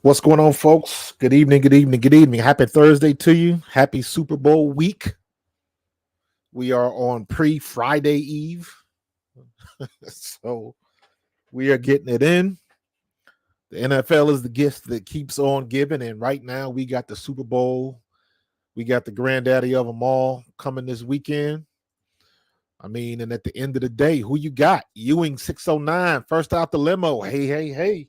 What's going on, folks? Good evening, good evening, good evening. Happy Thursday to you. Happy Super Bowl week. We are on pre-Friday Eve. So we are getting it in. The NFL is the gift that keeps on giving. And right now we got the Super Bowl. We got the granddaddy of them all coming this weekend. And at the end of the day, who you got? Ewing 609, first out the limo. Hey, hey, hey.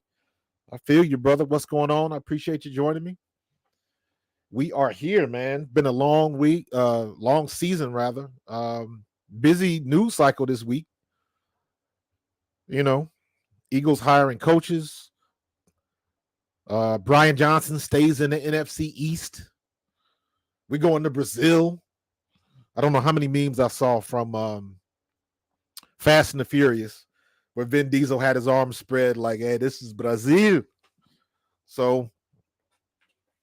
I feel you, brother. What's going on? I appreciate you joining me. We are here, man. Been a long week, long season rather. Busy news cycle this week. You know, Eagles hiring coaches. Brian Johnson stays in the NFC East. We going to Brazil. I don't know how many memes I saw from Fast and the Furious, where Vin Diesel had his arms spread like, "Hey, this is Brazil." So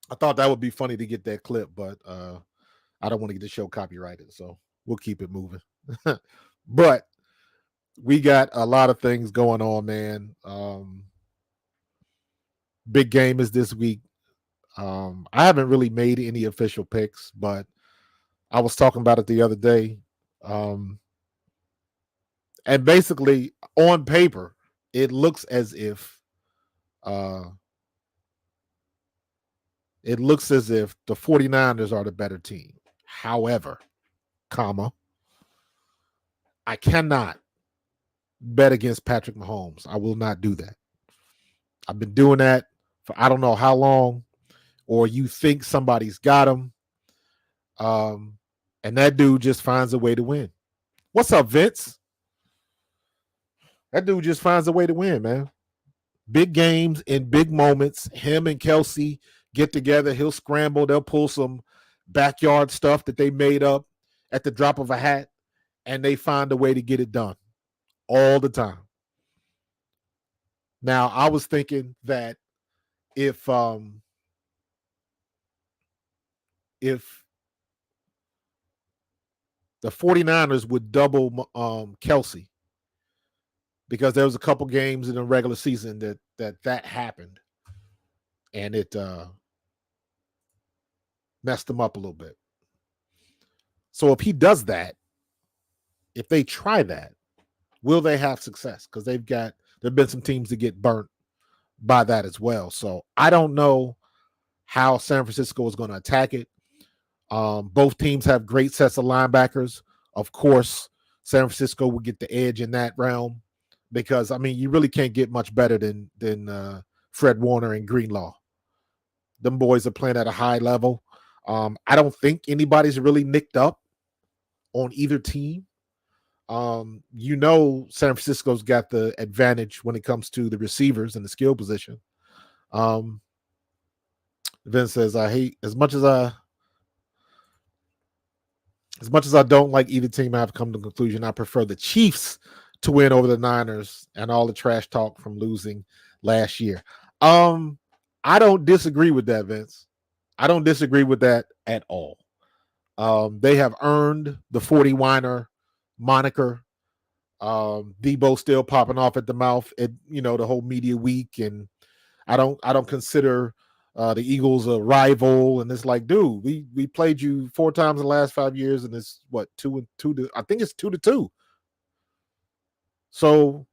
I thought that would be funny to get that clip, but I don't want to get the show copyrighted, so we'll keep it moving. But we got a lot of things going on, man. Big game is this week. I haven't really made any official picks, but I was talking about it the other day. And basically, on paper, it looks as if the 49ers are the better team. However, I cannot bet against Patrick Mahomes. I will not do that. I've been doing that for I don't know how long, or you think somebody's got him. And that dude just finds a way to win. What's up, Vince? That dude just finds a way to win, man. Big games in big moments. Him and Kelsey get together. He'll scramble. They'll pull some backyard stuff that they made up at the drop of a hat, and they find a way to get it done all the time. Now, I was thinking that if the 49ers would double Kelsey, because there was a couple games in the regular season that happened, and it messed them up a little bit. So if he does that, if they try that, will they have success? Because there've been some teams that get burnt by that as well. So I don't know how San Francisco is going to attack it. Both teams have great sets of linebackers. Of course, San Francisco will get the edge in that realm, because you really can't get much better than Fred Warner and Greenlaw. Them boys are playing at a high level. I don't think anybody's really nicked up on either team. San Francisco's got the advantage when it comes to the receivers and the skill position. Vince says, "I hate as much as I don't like either team. I have come to the conclusion I prefer the Chiefs to win over the Niners and all the trash talk from losing last year." I don't disagree with that, Vince. I don't disagree with that at all. They have earned the 40 whiner moniker. Debo still popping off at the mouth at the whole media week, and I don't consider the Eagles a rival. And it's like, dude, we played you 4 times in the last 5 years, and it's what 2-2. I think it's 2-2. So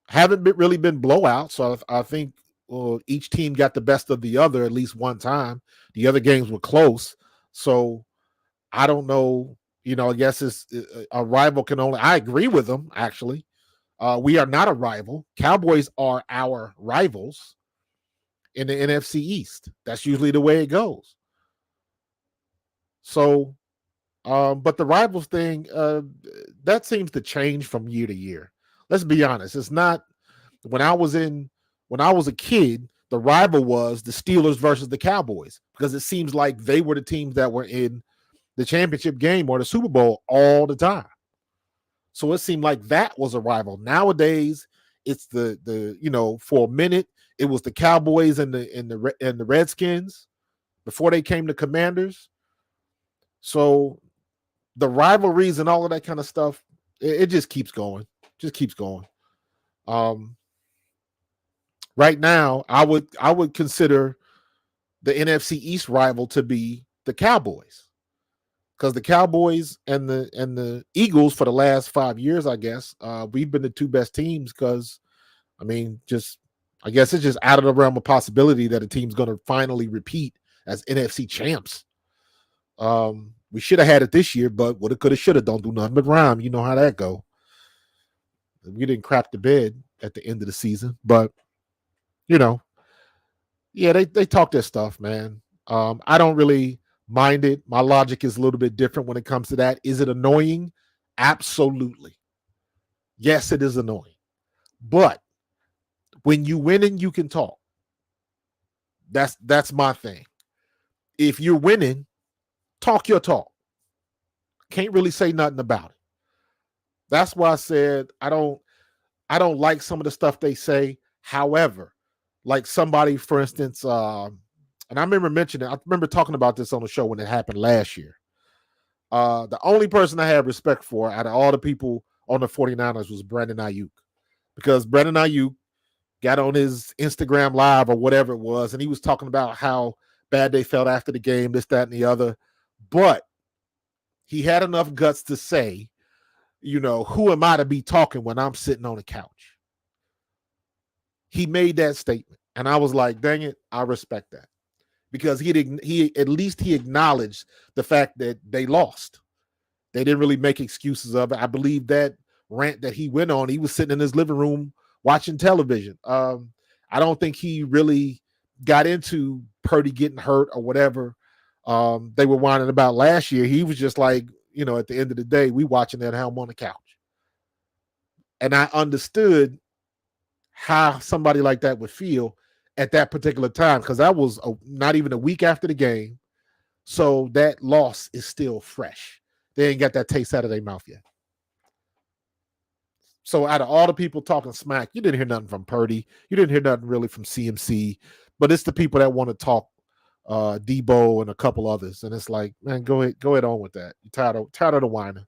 haven't really been blowouts. So I think each team got the best of the other at least one time. The other games were close. So I don't know. I guess it's a rival can only. I agree with them, actually. We are not a rival. Cowboys are our rivals in the NFC East. That's usually the way it goes. So, but the rivals thing, that seems to change from year to year. Let's be honest. It's not when I was a kid, the rival was the Steelers versus the Cowboys, because it seems like they were the teams that were in the championship game or the Super Bowl all the time. So it seemed like that was a rival. Nowadays, it's the for a minute it was the Cowboys and the Redskins before they came to Commanders. So the rivalries and all of that kind of stuff, it just keeps going. Just keeps going. Right now, I would consider the NFC East rival to be the Cowboys, because the Cowboys and the Eagles for the last 5 years, I guess, we've been the two best teams. Because I mean, just I guess it's just out of the realm of possibility that a team's going to finally repeat as NFC champs. We should have had it this year, but woulda, coulda, shoulda, don't do nothing but rhyme. You know how that go. We didn't crap the bed at the end of the season, but you know, yeah, they talk their stuff, man. I don't really mind it. My logic is a little bit different when it comes to that. Is it annoying? Absolutely. Yes, it is annoying. But when you win and you can talk, that's my thing. If you're winning, talk your talk. Can't really say nothing about it. That's why I said I don't like some of the stuff they say. However, like somebody, for instance, and I remember talking about this on the show when it happened last year. The only person I had respect for out of all the people on the 49ers was Brandon Ayuk, because Brandon Ayuk got on his Instagram live or whatever it was, and he was talking about how bad they felt after the game, this, that, and the other. But he had enough guts to say, who am I to be talking when I'm sitting on the couch? He made that statement, and I was like, dang it, I respect that, because he at least acknowledged the fact that they lost. They didn't really make excuses of it. I believe that rant that he went on, he was sitting in his living room watching television. I don't think he really got into Purdy getting hurt or whatever they were whining about last year. He was just like, at the end of the day, we watching that helm on the couch. And I understood how somebody like that would feel at that particular time, because that was not even a week after the game. So that loss is still fresh. They ain't got that taste out of their mouth yet. So out of all the people talking smack, you didn't hear nothing from Purdy. You didn't hear nothing really from CMC. But it's the people that want to talk Debo and a couple others. And it's like, man, go ahead on with that. You're tired of the whining.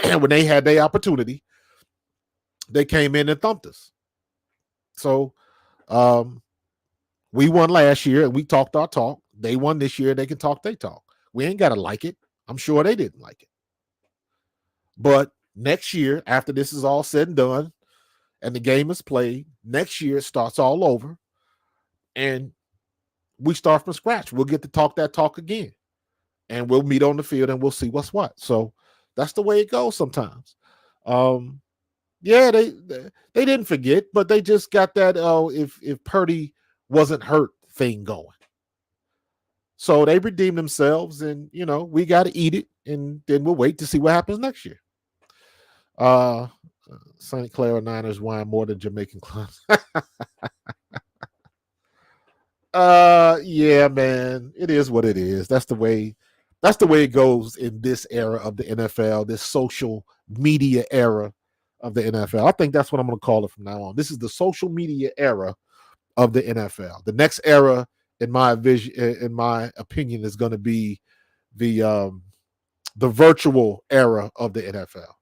And when they had their opportunity, they came in and thumped us. So we won last year and we talked our talk. They won this year. They can talk their talk. We ain't got to like it. I'm sure they didn't like it. But next year, after this is all said and done and the game is played, next year it starts all over and we start from scratch. We'll get to talk that talk again, and we'll meet on the field and we'll see what's what. So that's the way it goes sometimes. Yeah, they didn't forget, but they just got that if Purdy wasn't hurt thing going. So they redeemed themselves, and we got to eat it, and then we'll wait to see what happens next year. St. Clara Niners wine more than Jamaican clubs. Yeah, man, it is what it is. That's the way it goes in this era of the NFL, this social media era of the NFL. I think that's what I'm going to call it from now on. This is the social media era of the NFL. The next era, in my opinion, is going to be the virtual era of the NFL.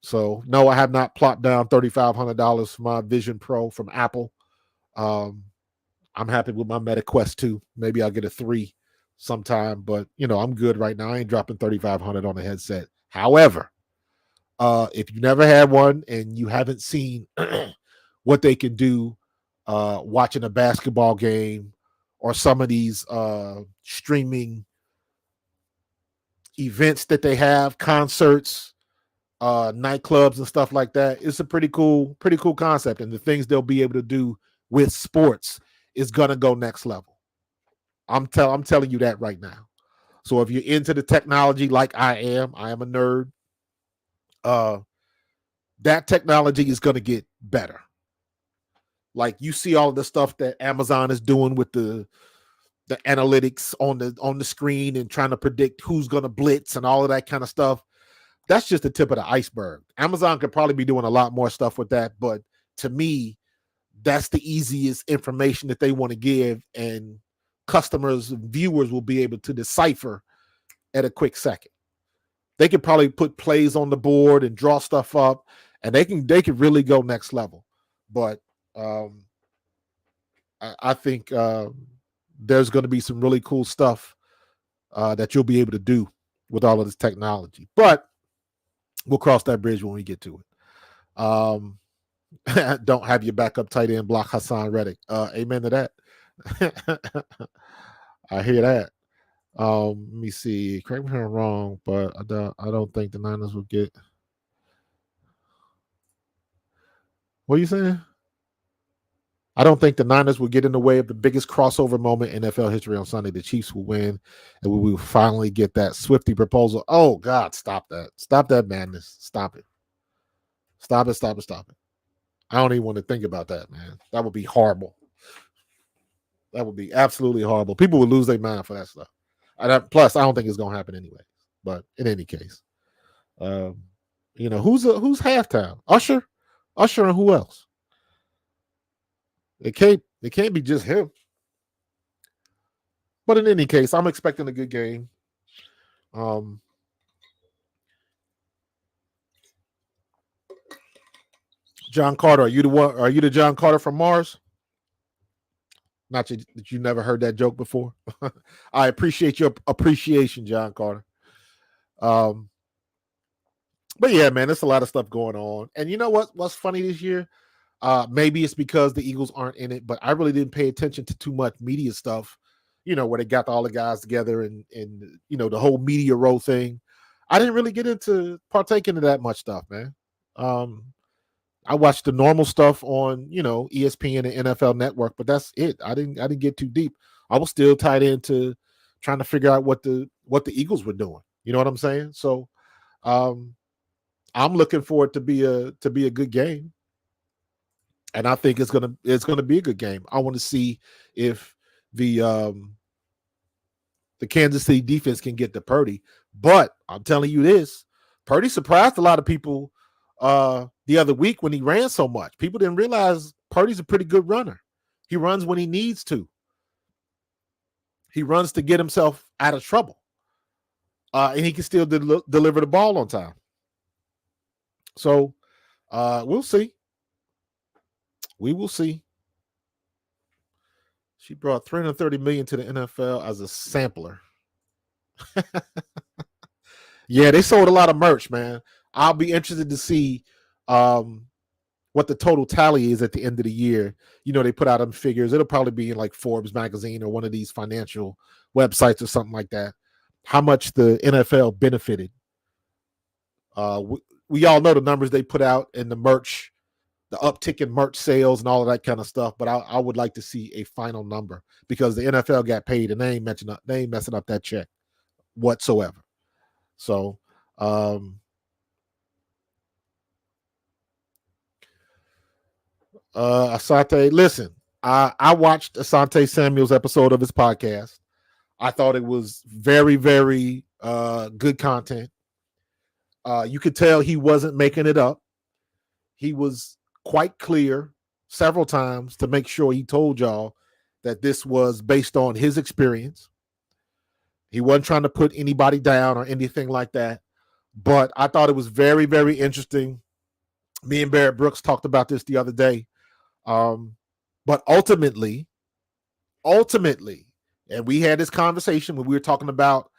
So no, I have not plopped down $3,500 for my Vision Pro from Apple. I'm happy with my Meta Quest 2. Maybe I'll get a 3 sometime, but I'm good right now. I ain't dropping $3,500 on a headset. However, if you never had one and you haven't seen what they can do watching a basketball game or some of these streaming events that they have, concerts, nightclubs and stuff like that, it's a pretty cool concept. And the things they'll be able to do with sports is gonna go next level. I'm telling you that right now. So if you're into the technology like I am a nerd. That technology is gonna get better. Like, you see all of the stuff that Amazon is doing with the analytics on the screen and trying to predict who's gonna blitz and all of that kind of stuff. That's just the tip of the iceberg. Amazon could probably be doing a lot more stuff with that, but to me, that's the easiest information that they want to give, and customers and viewers will be able to decipher at a quick second. They could probably put plays on the board and draw stuff up, and they can really go next level. But I think there's going to be some really cool stuff that you'll be able to do with all of this technology. But we'll cross that bridge when we get to it. Don't have your backup tight end block Hassan Reddick. Amen to that. I hear that. Let me see. Correct me if I'm wrong, but I don't think the Niners will get. What are you saying? I don't think the Niners will get in the way of the biggest crossover moment in NFL history on Sunday. The Chiefs will win, and we will finally get that Swifty proposal. Oh, God, stop that. Stop that madness. Stop it. Stop it, stop it, stop it. I don't even want to think about that, man. That would be horrible. That would be absolutely horrible. People would lose their mind for that stuff. Plus, I don't think it's going to happen anyway. But in any case, who's halftime? Usher, and who else? It can't be just him. But in any case, I'm expecting a good game. John Carter, are you the one? Are you the John Carter from Mars? Not that you never heard that joke before. I appreciate your appreciation, John Carter. But yeah, man, there's a lot of stuff going on. And you know what's funny this year? Maybe it's because the Eagles aren't in it, but I really didn't pay attention to too much media stuff, where they got all the guys together and the whole media row thing. I didn't really get into partaking of that much stuff, man. I watched the normal stuff on, ESPN and NFL Network, but that's it. I didn't get too deep. I was still tied into trying to figure out what the Eagles were doing. You know what I'm saying? So I'm looking for it to be a good game. And I think it's gonna be a good game. I want to see if the Kansas City defense can get to Purdy. But I'm telling you this, Purdy surprised a lot of people the other week when he ran so much. People didn't realize Purdy's a pretty good runner. He runs when he needs to. He runs to get himself out of trouble. And he can still deliver the ball on time. So we'll see. We will see. She brought $330 million to the NFL as a sampler. Yeah, they sold a lot of merch, man. I'll be interested to see what the total tally is at the end of the year. They put out them figures. It'll probably be in like Forbes magazine or one of these financial websites or something like that. How much the NFL benefited. We all know the numbers they put out in the merch, the uptick in merch sales and all of that kind of stuff. But I would like to see a final number because the NFL got paid and they ain't messing up that check whatsoever. So, Asante, listen, I watched Asante Samuel's episode of his podcast. I thought it was very, very good content. You could tell he wasn't making it up. He was quite clear several times to make sure he told y'all that this was based on his experience. He wasn't trying to put anybody down or anything like that. But I thought it was very, very interesting. Me and Barrett Brooks talked about this the other day. But ultimately, and we had this conversation when we were talking about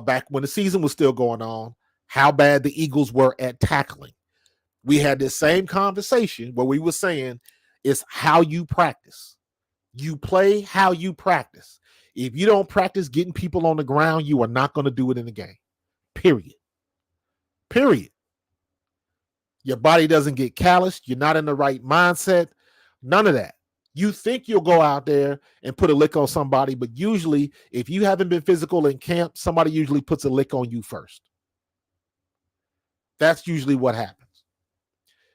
back when the season was still going on, how bad the Eagles were at tackling. We had this same conversation where we were saying it's how you practice. You play how you practice. If you don't practice getting people on the ground, you are not going to do it in the game. Period. Your body doesn't get calloused. You're not in the right mindset. None of that. You think you'll go out there and put a lick on somebody, but usually if you haven't been physical in camp, somebody usually puts a lick on you first. That's usually what happens.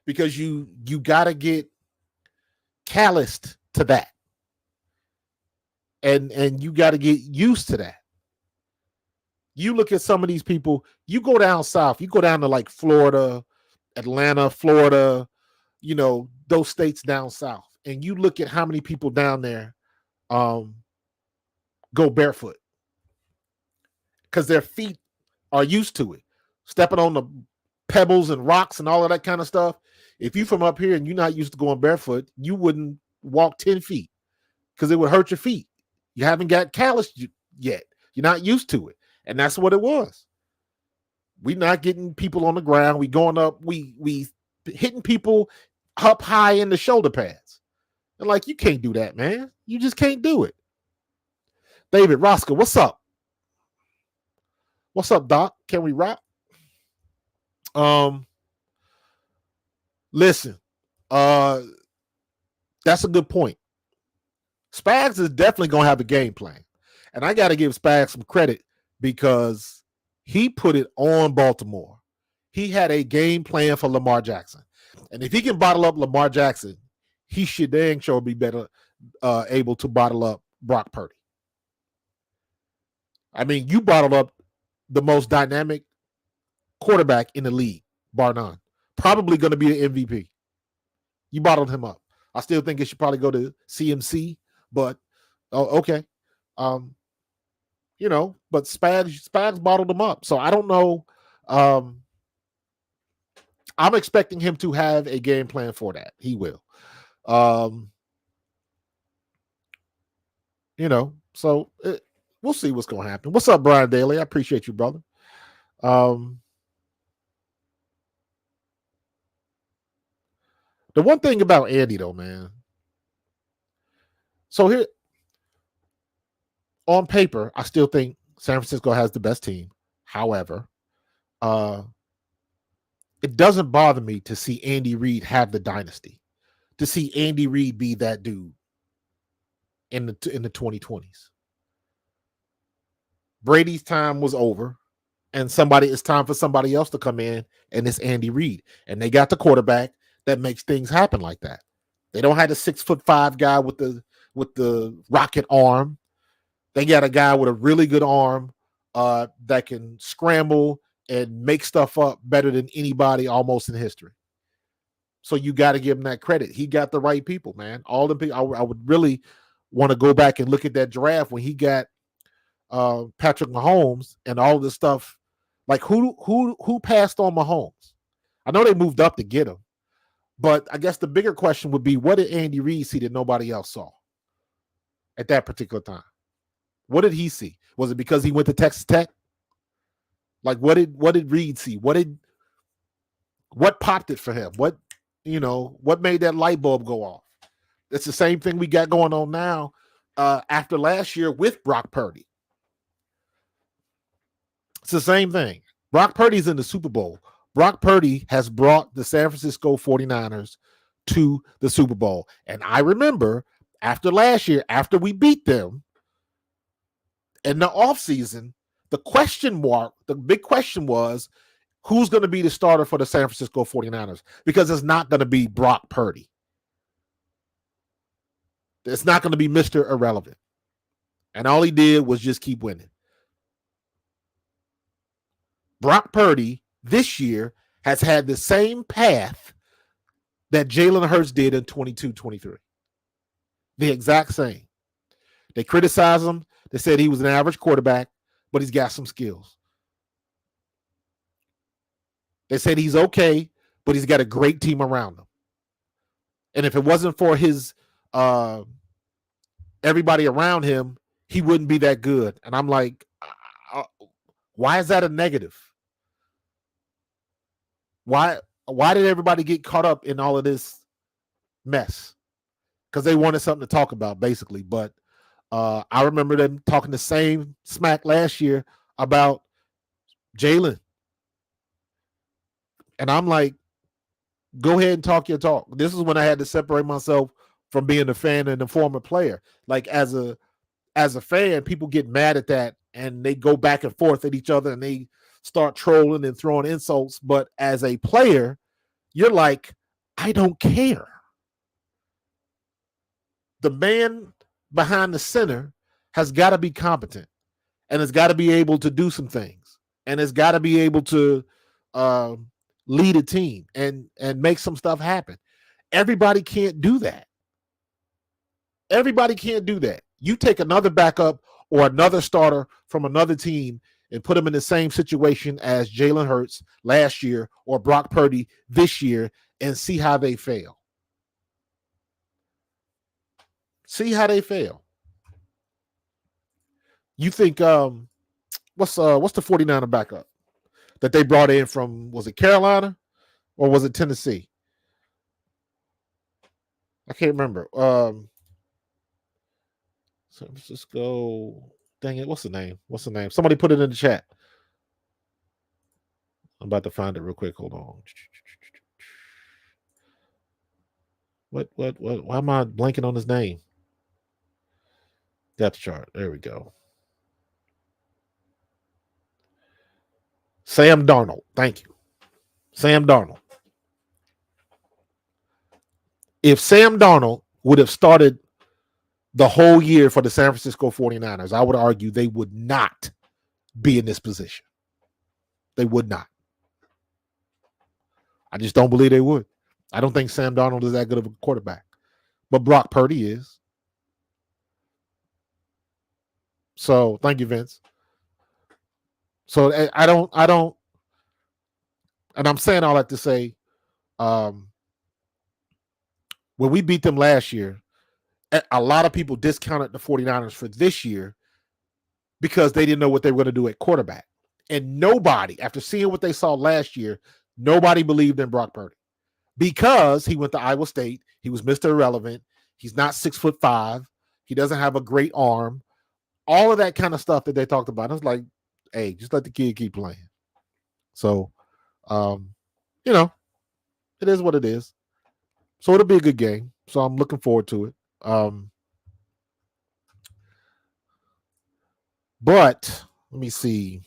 Because you got to get calloused to that. And you got to get used to that. You look at some of these people, you go down south, you go down to like Florida, Atlanta, Florida, those states down south, and you look at how many people down there go barefoot because their feet are used to it, stepping on the pebbles and rocks and all of that kind of stuff. If you're from up here and you're not used to going barefoot, you wouldn't walk 10 feet. because it would hurt your feet. You haven't got calloused yet. You're not used to it. And that's what it was. We not getting people on the ground. We going up. We hitting people up high in the shoulder pads. And like, you can't do that, man. You just can't do it. David Roscoe, what's up? What's up, Doc? Can we rock? Listen, that's a good point. Spags is definitely going to have a game plan. And I got to give Spags some credit because he put it on Baltimore. He had a game plan for Lamar Jackson. And if he can bottle up Lamar Jackson, he should dang sure be better able to bottle up Brock Purdy. I mean, you bottled up the most dynamic quarterback in the league, bar none. Probably going to be an MVP. You bottled him up. I still think it should probably go to CMC, but okay. But Spags bottled him up. So I don't know. I'm expecting him to have a game plan for that. He will. So we'll see what's going to happen. What's up, Brian Daly? I appreciate you, brother. The one thing about Andy, though, man. So here, on paper, I still think San Francisco has the best team. However, it doesn't bother me to see Andy Reid have the dynasty, to see Andy Reid be that dude in the 2020s. Brady's time was over, and it's time for somebody else to come in, and it's Andy Reid. And they got the quarterback that makes things happen like that. They don't have a 6'5" guy with the rocket arm. They got a guy with a really good arm that can scramble and make stuff up better than anybody almost in history. So you got to give him that credit. He got the right people, man. All the people. I would really want to go back and look at that draft when he got Patrick Mahomes and all this stuff. Like who passed on Mahomes? I know they moved up to get him, but I guess the bigger question would be, what did Andy Reid see that nobody else saw at that particular time? What did he see? Was it because he went to Texas Tech? Like what did Reid see? What popped it for him? What made that light bulb go off? It's the same thing we got going on now after last year with Brock Purdy. It's the same thing. Brock Purdy's in the Super Bowl. Brock Purdy has brought the San Francisco 49ers to the Super Bowl. And I remember after last year, after we beat them in the offseason, the big question was, who's going to be the starter for the San Francisco 49ers? Because it's not going to be Brock Purdy. It's not going to be Mr. Irrelevant. And all he did was just keep winning. Brock Purdy this year has had the same path that Jalen Hurts did in 22-23. The exact same. They criticized him. They said he was an average quarterback, but he's got some skills. They said he's okay, but he's got a great team around him. And if it wasn't for his everybody around him, he wouldn't be that good. And I'm like, why is that a negative? Why did everybody get caught up in all of this mess? Because they wanted something to talk about, basically. But I remember them talking the same smack last year about Jalen. And I'm like, go ahead and talk your talk. This is when I had to separate myself from being a fan and a former player. Like as a fan, people get mad at that and they go back and forth at each other and they start trolling and throwing insults. But as a player, you're like, I don't care. The man behind the center has got to be competent and has got to be able to do some things and has got to be able to lead a team and make some stuff happen. Everybody can't do that. Everybody can't do that. You take another backup or another starter from another team and put them in the same situation as Jalen Hurts last year or Brock Purdy this year and see how they fail. See how they fail. You think what's the 49er backup that they brought in from, was it Carolina or was it Tennessee? I can't remember. San Francisco. Dang it, what's the name? Somebody put it in the chat. I'm about to find it real quick. Hold on. What? Why am I blanking on his name? Depth chart. There we go. Sam Darnold. Thank you. Sam Darnold. If Sam Darnold would have started the whole year for the San Francisco 49ers, I would argue they would not be in this position. They would not. I just don't believe they would. I don't think Sam Darnold is that good of a quarterback. But Brock Purdy is. So thank you, Vince. So I don't, and I'm saying all that to say, when we beat them last year, a lot of people discounted the 49ers for this year because they didn't know what they were going to do at quarterback. And nobody, after seeing what they saw last year, nobody believed in Brock Purdy because he went to Iowa State. He was Mr. Irrelevant. He's not 6'5". He doesn't have a great arm. All of that kind of stuff that they talked about. It's like, hey, just let the kid keep playing. So, it is what it is. So it'll be a good game. So I'm looking forward to it. But let me see.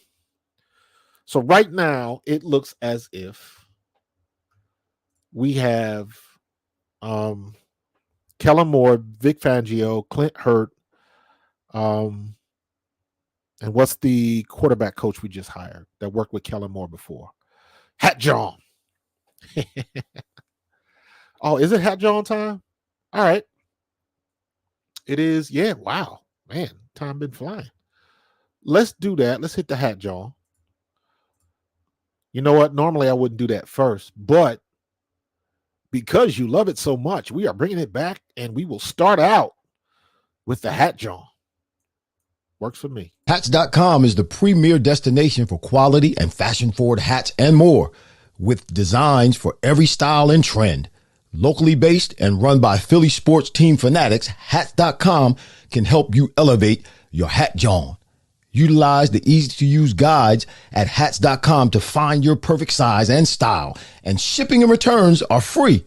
So right now it looks as if we have Kellen Moore, Vic Fangio, Clint Hurt, and what's the quarterback coach we just hired that worked with Kellen Moore before? Hat John. Oh, is it Hat John time? All right. It is. Yeah. Wow. Man, time been flying. Let's do that. Let's hit the Hat John. You know what? Normally I wouldn't do that first, but because you love it so much, we are bringing it back, and we will start out with the Hat John. Works for me. Hats.com is the premier destination for quality and fashion-forward hats and more, with designs for every style and trend. Locally based and run by Philly sports team fanatics, Hats.com can help you elevate your hat John. Utilize the easy-to-use guides at Hats.com to find your perfect size and style, and shipping and returns are free.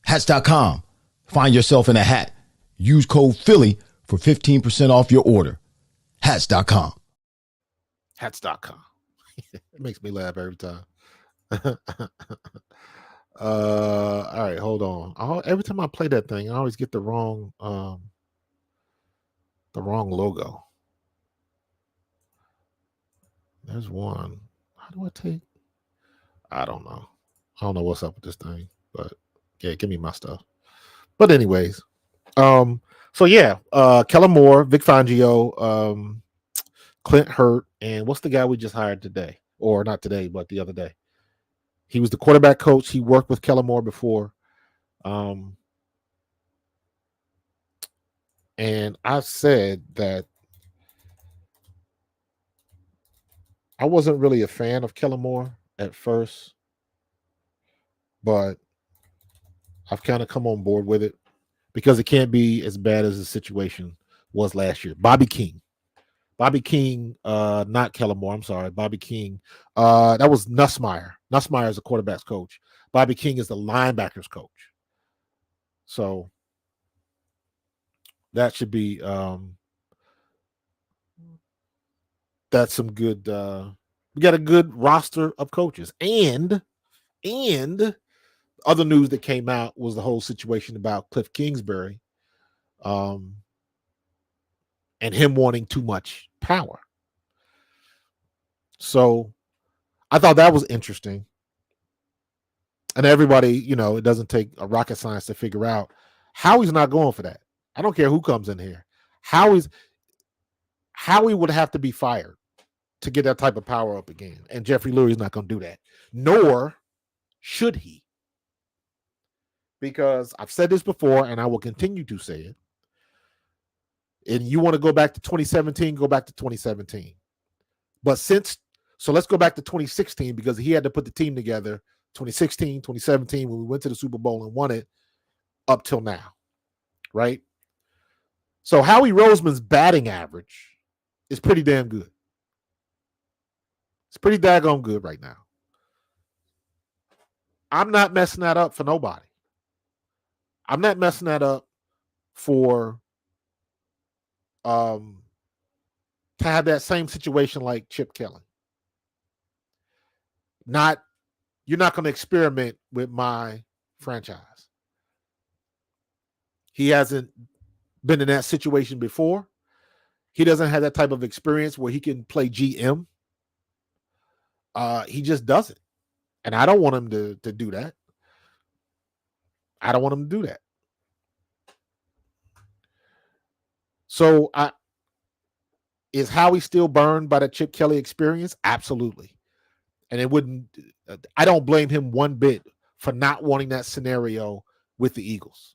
Hats.com. Find yourself in a hat. Use code Philly for 15% off your order. Hats.com. Hats.com. It makes me laugh every time. All right, hold on. Every time I play that thing, I always get the wrong logo. There's one. How do I take? I don't know. I don't know what's up with this thing, but yeah, give me my stuff. But anyways, so yeah, Kellen Moore, Vic Fangio, Clint Hurt, and what's the guy we just hired today? Or not today, but the other day. He was the quarterback coach. He worked with Kellen Moore before. And I said that I wasn't really a fan of Kellen Moore at first, but I've kind of come on board with it because it can't be as bad as the situation was last year. Bobby King, not Kellen Moore. I'm sorry. Bobby King. That was Nussmeier. Nussmeier is the quarterback's coach. Bobby King is the linebackers coach. So that should be that's some good. We got a good roster of coaches, and other news that came out was the whole situation about Cliff Kingsbury, and him wanting too much power. So I thought that was interesting. And everybody, it doesn't take a rocket science to figure out how he's not going for that. I don't care who comes in here. Howie would have to be fired to get that type of power up again. And Jeffrey Lurie's not going to do that. Nor should he. Because I've said this before, and I will continue to say it. And you want to go back to 2017, go back to 2017. But so let's go back to 2016 because he had to put the team together 2016, 2017 when we went to the Super Bowl and won it up till now, right? So Howie Roseman's batting average is pretty damn good. It's pretty daggone good right now. I'm not messing that up for nobody. I'm not messing that up for to have that same situation like Chip Kelly. You're not going to experiment with my franchise. He hasn't been in that situation before. He doesn't have that type of experience where he can play GM. He just doesn't. And I don't want him to do that. I don't want him to do that. So is Howie still burned by the Chip Kelly experience? Absolutely. And I don't blame him one bit for not wanting that scenario with the Eagles.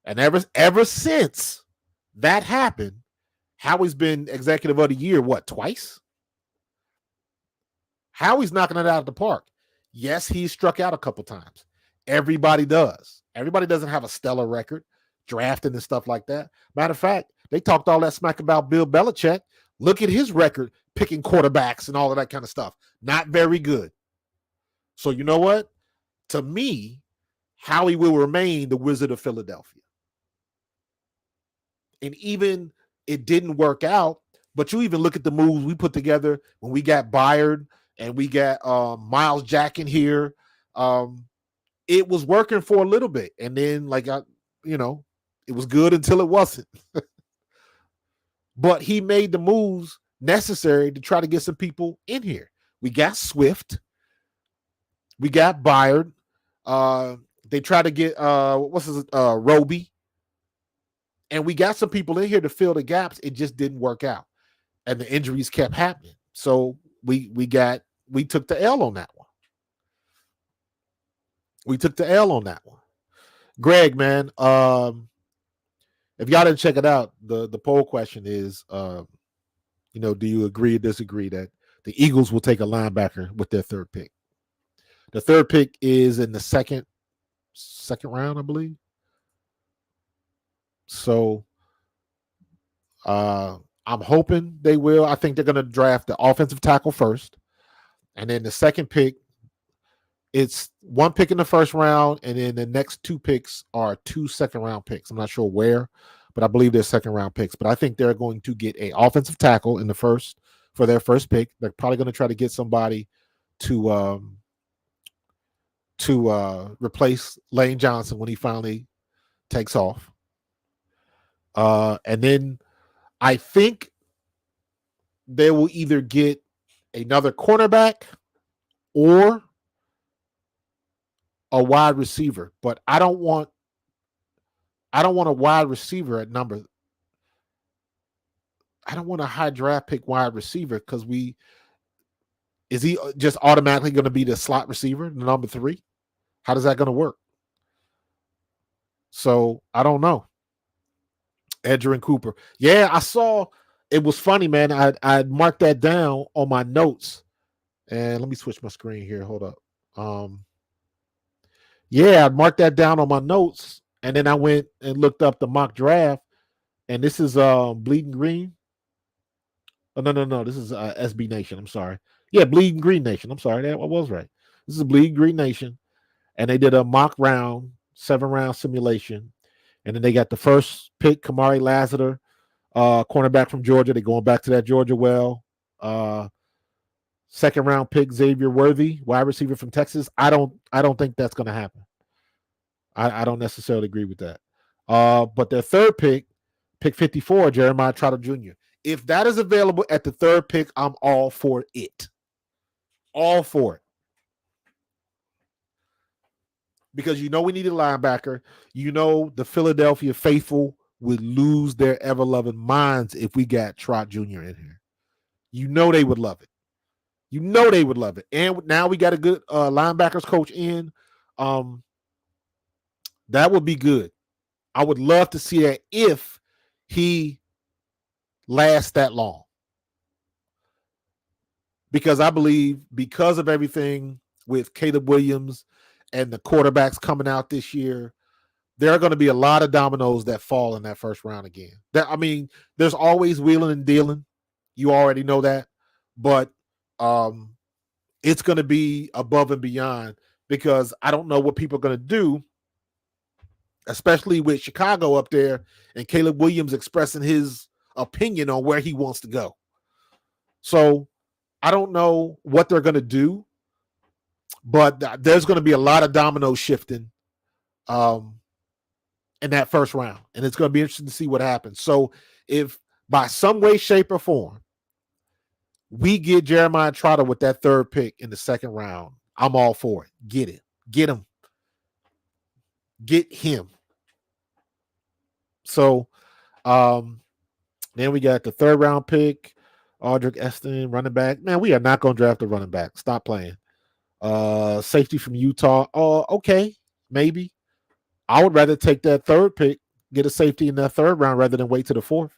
And ever since that happened, Howie's been executive of the year, twice? Howie's knocking it out of the park. Yes, he's struck out a couple times. Everybody does. Everybody doesn't have a stellar record drafting and stuff like that. Matter of fact, they talked all that smack about Bill Belichick. Look at his record picking quarterbacks and all of that kind of stuff. Not very good. So you know what? To me, Howie will remain the Wizard of Philadelphia. And even it didn't work out, but you even look at the moves we put together when we got Byard and we got Miles Jack in here. It was working for a little bit. And then it was good until it wasn't. But he made the moves necessary to try to get some people in here. We got Swift. We got Byard. They tried to get Roby. And we got some people in here to fill the gaps. It just didn't work out. And the injuries kept happening. So we took the L on that one. We took the L on that one. Greg, man, if y'all didn't check it out, the poll question is, do you agree or disagree that the Eagles will take a linebacker with their third pick? The third pick is in the second round, I believe. So I'm hoping they will. I think they're going to draft the offensive tackle first. And then the second pick, it's one pick in the first round. And then the next two picks are 2 second-round picks. I'm not sure where, but I believe they're second-round picks. But I think they're going to get an offensive tackle in the first for their first pick. They're probably going to try to get somebody to replace Lane Johnson when he finally takes off. And then I think they will either get another cornerback or a wide receiver, but I don't want a wide receiver at number. I don't want a high draft pick wide receiver because is he just automatically going to be the slot receiver, the number 3? How is that going to work? So I don't know. Edgerrin Cooper. Yeah, I saw. It was funny, man. I marked that down on my notes. And let me switch my screen here. Hold up. Yeah, I marked that down on my notes. And then I went and looked up the mock draft. And this is Bleeding Green. Oh, no. This is SB Nation. I'm sorry. Yeah, Bleeding Green Nation. I'm sorry. I was right. This is Bleeding Green Nation. And they did a mock round, 7-round simulation. And then they got the first pick, Kamari Lassiter, cornerback from Georgia. They're going back to that Georgia well. Second round pick, Xavier Worthy, wide receiver from Texas. I don't think that's going to happen. I don't necessarily agree with that. But their third pick 54, Jeremiah Trotter Jr. If that is available at the third pick, I'm all for it. All for it. Because we need a linebacker. The Philadelphia faithful would lose their ever-loving minds if we got Trot Jr. in here. They would love it. They would love it. And now we got a good linebackers coach in. That would be good. I would love to see that if he lasts that long. Because I believe because of everything with Caleb Williams and the quarterbacks coming out this year, there are going to be a lot of dominoes that fall in that first round again. There's always wheeling and dealing. You already know that. But it's going to be above and beyond because I don't know what people are going to do, especially with Chicago up there and Caleb Williams expressing his opinion on where he wants to go. So I don't know what they're going to do, but there's going to be a lot of dominoes shifting in that first round, and it's going to be interesting to see what happens. So if by some way, shape, or form we get Jeremiah Trotter with that third pick in the second round, I'm all for it. Get it. Get him. Get him. So then we got the third round pick, Audric Eston, running back. Man, we are not going to draft a running back. Stop playing. Safety from Utah. Okay, maybe. I would rather take that third pick, get a safety in that third round rather than wait to the fourth.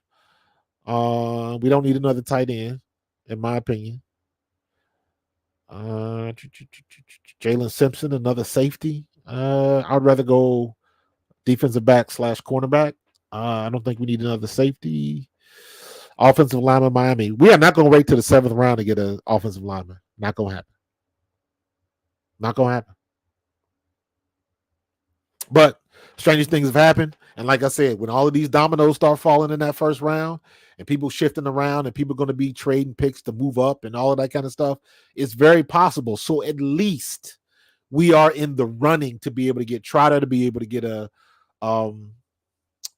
We don't need another tight end, in my opinion. Jalen Simpson, another safety. I'd rather go defensive back / cornerback. I don't think we need another safety. Offensive lineman, Miami. We are not going to wait to the seventh round to get an offensive lineman. Not going to happen. Not going to happen. But strangest things have happened. And like I said, when all of these dominoes start falling in that first round and people shifting around and people are going to be trading picks to move up and all of that kind of stuff, it's very possible. So at least we are in the running to be able to get Trotter, to be able to get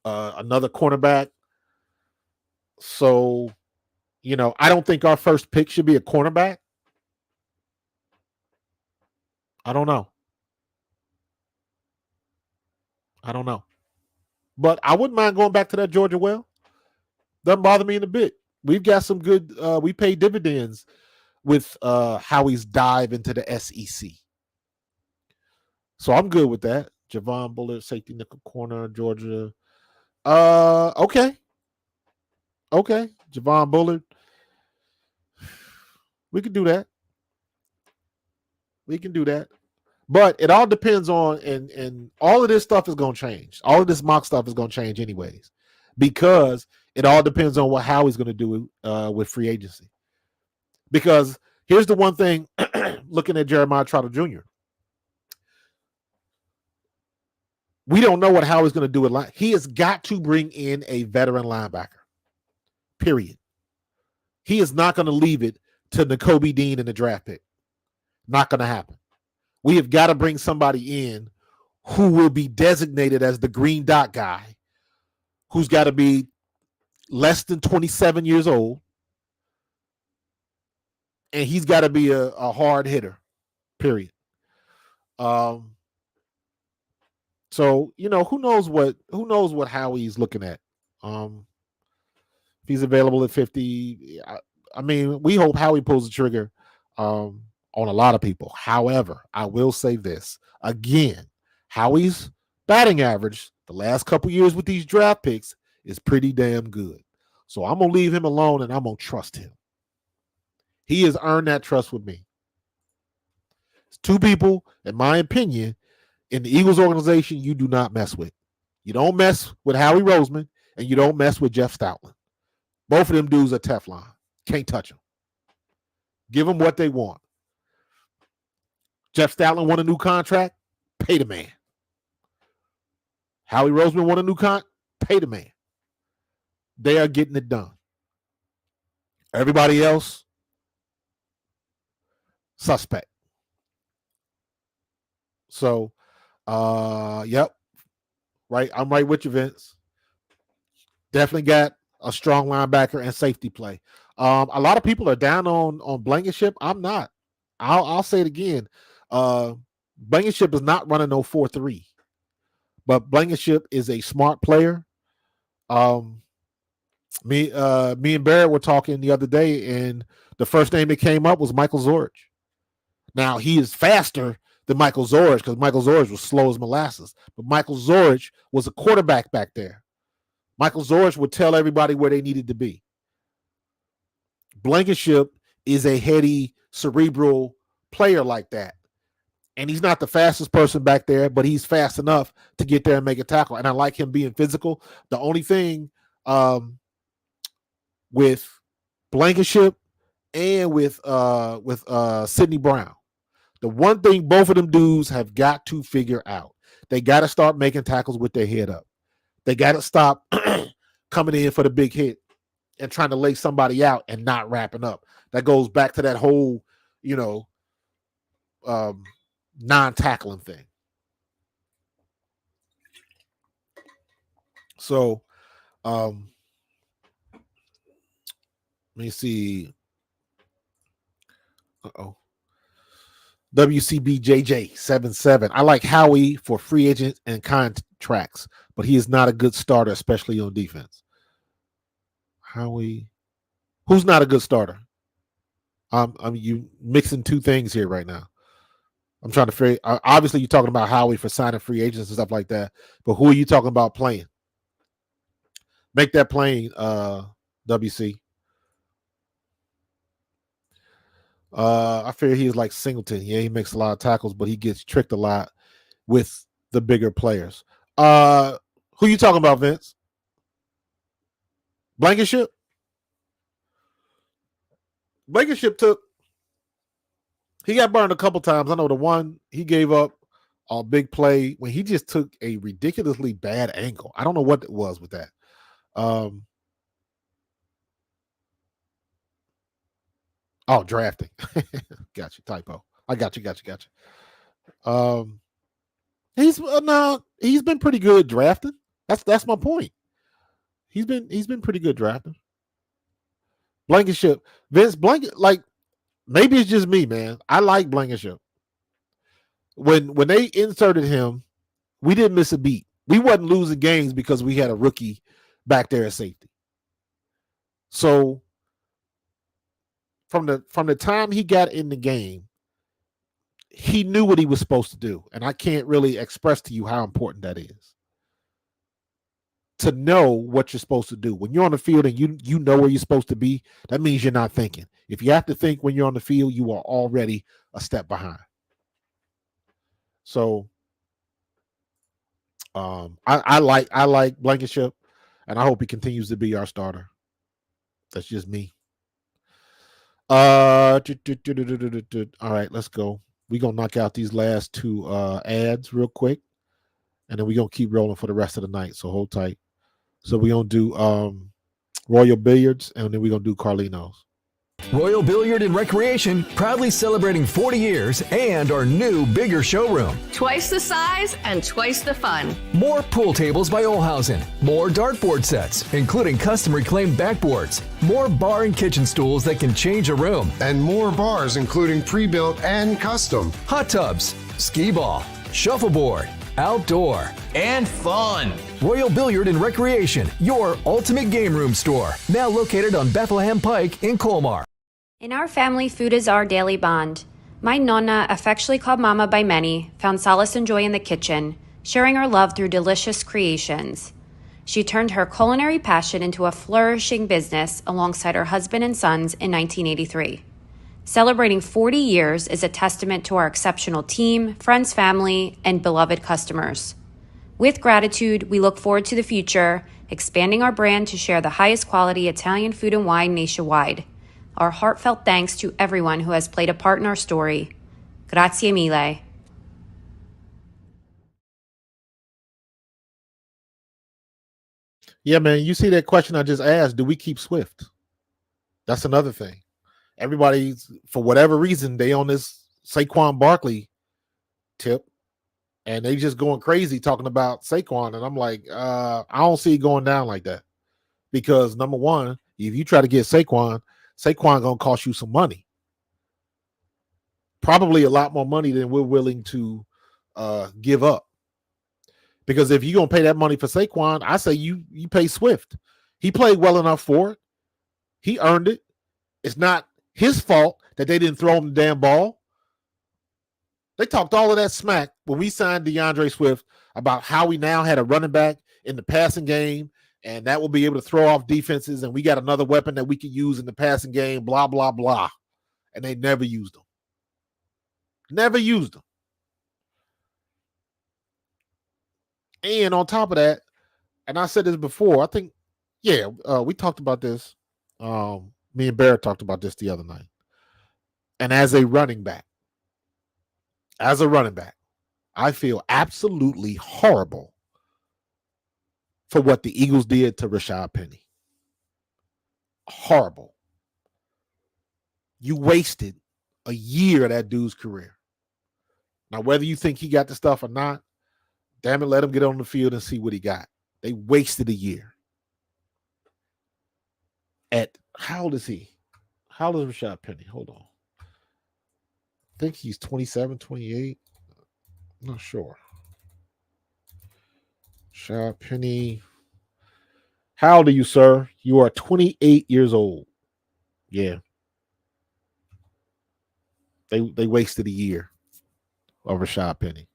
another cornerback. So, I don't think our first pick should be a cornerback. I don't know. But I wouldn't mind going back to that Georgia well. Doesn't bother me in a bit. We've got some good, we pay dividends with Howie's dive into the SEC. So I'm good with that. Javon Bullard, safety nickel corner, Georgia. Okay. Javon Bullard. We can do that. But it all depends on, and all of this stuff is going to change. All of this mock stuff is going to change anyways, because it all depends on what Howie's going to do with free agency. Because here's the one thing, looking at Jeremiah Trotter Jr., we don't know what Howie's going to do with line. He has got to bring in a veteran linebacker, period. He is not going to leave it to Nakobe Dean in the draft pick. Not going to happen. We have got to bring somebody in who will be designated as the green dot guy, who's got to be less than 27 years old, and he's got to be a hard hitter, period. So, who knows what Howie's looking at. If he's available at 50, we hope Howie pulls the trigger on a lot of people. However, I will say this again, Howie's batting average the last couple years with these draft picks is pretty damn good. So I'm going to leave him alone and I'm going to trust him. He has earned that trust with me. It's two people, in my opinion, in the Eagles organization you do not mess with. You don't mess with Howie Roseman and you don't mess with Jeff Stoutland. Both of them dudes are Teflon. Can't touch them. Give them what they want. Jeff Stoutland won a new contract, pay the man. Howie Roseman won a new contract, pay the man. They are getting it done. Everybody else, suspect. So, yep. Right. I'm right with you, Vince. Definitely got a strong linebacker and safety play. A lot of people are down on Blankenship. I'm not. I'll say it again. Blankenship is not running no 4-3, but Blankenship is a smart player. Me and Barrett were talking the other day, and the first name that came up was Michael Zorich. Now he is faster than Michael Zorich because Michael Zorich was slow as molasses, but Michael Zorich was a quarterback back there. Michael Zorich would tell everybody where they needed to be. Blankenship is a heady, cerebral player like that. And he's not the fastest person back there, but he's fast enough to get there and make a tackle. And I like him being physical. The only thing with Blankenship and with Sidney Brown, the one thing both of them dudes have got to figure out, they got to start making tackles with their head up. They got to stop coming in for the big hit and trying to lay somebody out and not wrapping up. That goes back to that whole, non-tackling thing. So, let me see. WCBJJ 77. I like Howie for free agents and contracts, but he is not a good starter, especially on defense. Howie, who's not a good starter? You mixing two things here right now. I'm trying to figure. Obviously, you're talking about Howie for signing free agents and stuff like that, but who are you talking about playing? Make that plain, WC. I fear he is like Singleton. Yeah, he makes a lot of tackles, but he gets tricked a lot with the bigger players. Who you talking about, Vince? Blankenship? Blankenship he got burned a couple times. I know the one he gave up a big play when he just took a ridiculously bad angle. I don't know what it was with that. Drafting. Got you. Typo. I got you. He's been pretty good drafting. That's my point. He's been pretty good drafting. Blankenship. Vince Blanket, like, maybe it's just me, man. I like Blankenship. When they inserted him, we didn't miss a beat. We wasn't losing games because we had a rookie back there at safety. So from the time he got in the game, he knew what he was supposed to do. And I can't really express to you how important that is. To know what you're supposed to do. When you're on the field and you know where you're supposed to be, that means you're not thinking. If you have to think when you're on the field, you are already a step behind. So I like Blankenship, and I hope he continues to be our starter. That's just me. All right, let's go. We're gonna knock out these last two ads real quick, and then we're gonna keep rolling for the rest of the night. So hold tight. So we're gonna do Royal Billiards, and then we're gonna do Carlino's. Royal Billiard and Recreation, proudly celebrating 40 years and our new, bigger showroom. Twice the size and twice the fun. More pool tables by Olhausen. More dartboard sets, including custom-reclaimed backboards. More bar and kitchen stools that can change a room. And more bars, including pre-built and custom. Hot tubs, skee ball, shuffleboard, outdoor, and fun. Royal Billiard and Recreation, your ultimate game room store. Now located on Bethlehem Pike in Colmar. In our family, food is our daily bond. My Nonna, affectionately called Mama by many, found solace and joy in the kitchen, sharing her love through delicious creations. She turned her culinary passion into a flourishing business alongside her husband and sons in 1983. Celebrating 40 years is a testament to our exceptional team, friends, family, and beloved customers. With gratitude, we look forward to the future, expanding our brand to share the highest quality Italian food and wine nationwide. Our heartfelt thanks to everyone who has played a part in our story. Grazie mille. Yeah, man, you see that question I just asked, do we keep Swift? That's another thing. Everybody's, for whatever reason, they on this Saquon Barkley tip, and they just going crazy talking about Saquon, and I'm like, I don't see it going down like that. Because, number one, if you try to get Saquon gonna cost you some money. Probably a lot more money than we're willing to give up. Because if you're gonna pay that money for Saquon, I say you pay Swift. He played well enough for it. He earned it. It's not his fault that they didn't throw him the damn ball. They talked all of that smack when we signed DeAndre Swift about how we now had a running back in the passing game and that will be able to throw off defenses, and we got another weapon that we can use in the passing game, blah, blah, blah. And they never used them. Never used them. And on top of that, and I said this before, I think, we talked about this. Me and Barrett talked about this the other night. And as a running back, I feel absolutely horrible for what the Eagles did to Rashad Penny. Horrible. You wasted a year of that dude's career. Now, whether you think he got the stuff or not, damn it, let him get on the field and see what he got. They wasted a year. At how old is he? How old is Rashad Penny? Hold on. I think he's 27, 28. I'm not sure. Rashad Penny. How old are you, sir? You are 28 years old. Yeah. They wasted a year of Rashad Penny.